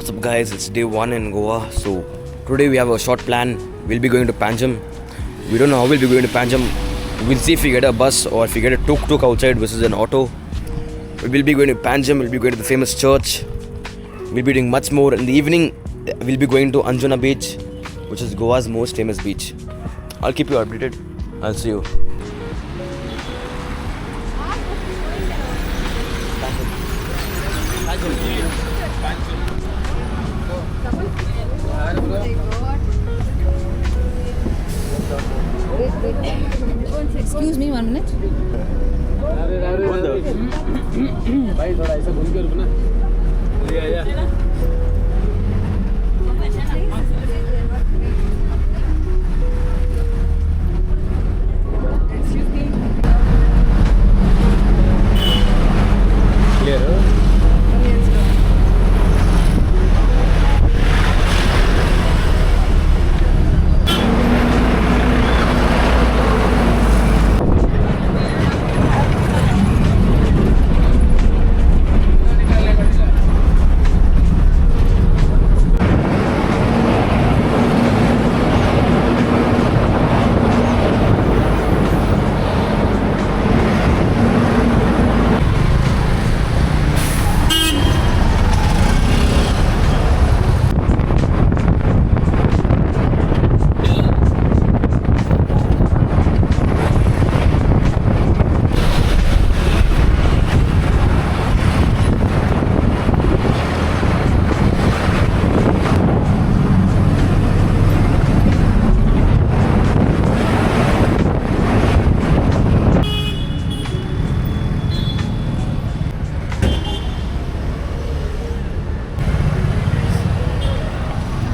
What's up guys, it's day 1 in Goa. So today we have a short plan. We'll be going to Panjim. We don't know how we'll be going to Panjim. We'll see if we get a bus or if we get a tuk-tuk outside versus an auto. We'll be going to Panjim, we'll be going to the famous church. We'll be doing much more. In the evening, we'll be going to Anjuna Beach, which is Goa's most famous beach. I'll keep you updated. I'll see you. Excuse me, 1 minute. भाई थोड़ा ऐसा घूम के रुकना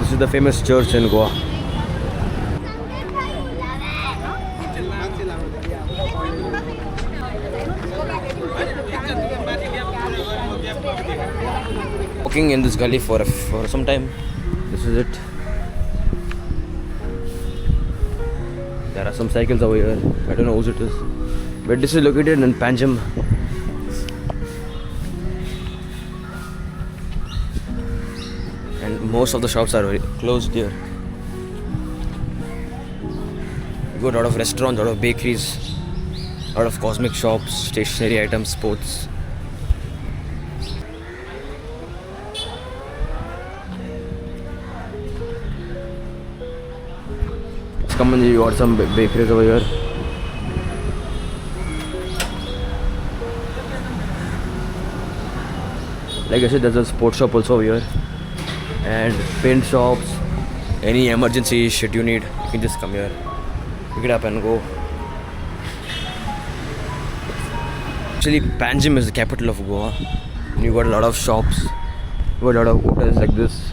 This is the famous church in Goa. Walking in this gully for some time. This is it. There are some cycles over here. I don't know whose it is. But this is located in Panjim. And most of the shops are closed here. You got a lot of restaurants, a lot of bakeries, a lot of cosmetic shops, stationery items, sports. Come on, you got some bakeries over here. Like I said, there's a sports shop also over here. And paint shops, any emergency shit you need, you can just come here, pick it up and go. Actually, Panjim is the capital of Goa. You got a lot of shops, you got a lot of hotels like this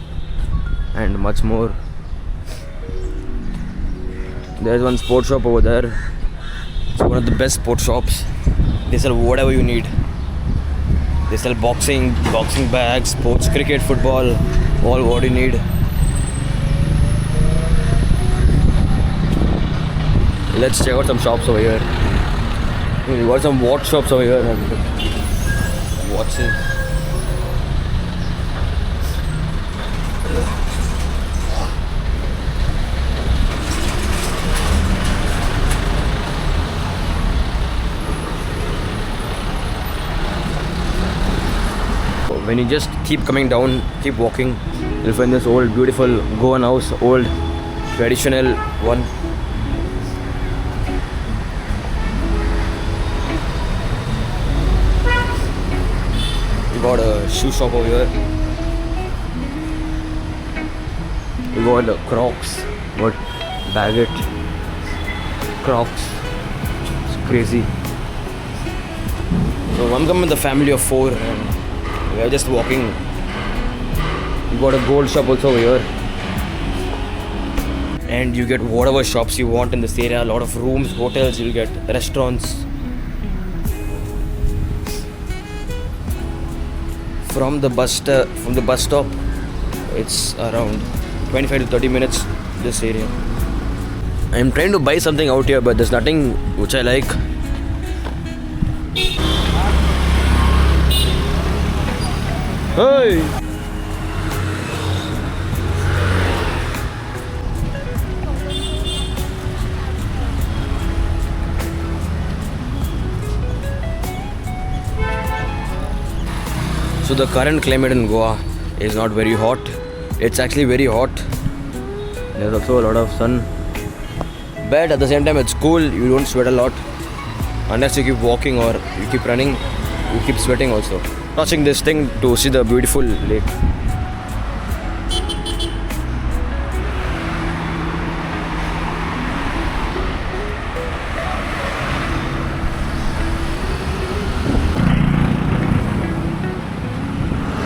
and much more. There's one sports shop over there. It's one of the best sports shops. They sell whatever you need. They sell boxing bags, sports, cricket, football, all what you need. Let's check out some shops over here. We got some watch shops over here. Watches. When you just keep coming down, keep walking, you'll find this old beautiful Goan house, old traditional one. You got a shoe shop over here. You got Crocs, got Baguette, Crocs. It's crazy. So I'm coming with a family of 4 and we are just walking. You got a gold shop also over here. And you get whatever shops you want in this area. A lot of rooms, hotels, you'll get restaurants. From the bus stop, it's around 25 to 30 minutes this area. I'm trying to buy something out here, but there's nothing which I like. Hey! So the current climate in Goa is not very hot. It's actually very hot. There's also a lot of sun. But at the same time it's cool. You don't sweat a lot. Unless you keep walking or you keep running, you keep sweating also. Touching this thing to see the beautiful lake.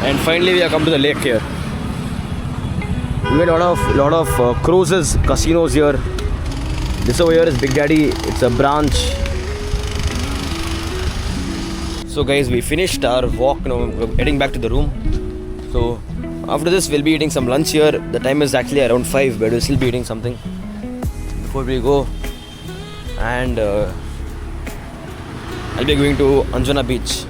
And finally we have come to the lake here. We get a lot of cruises, casinos here. This over here is Big Daddy. It's a branch. So guys, we finished our walk. Now we're heading back to the room. So after this we'll be eating some lunch here. The time is actually around 5, but we'll still be eating something before we go. And I'll be going to Anjuna Beach.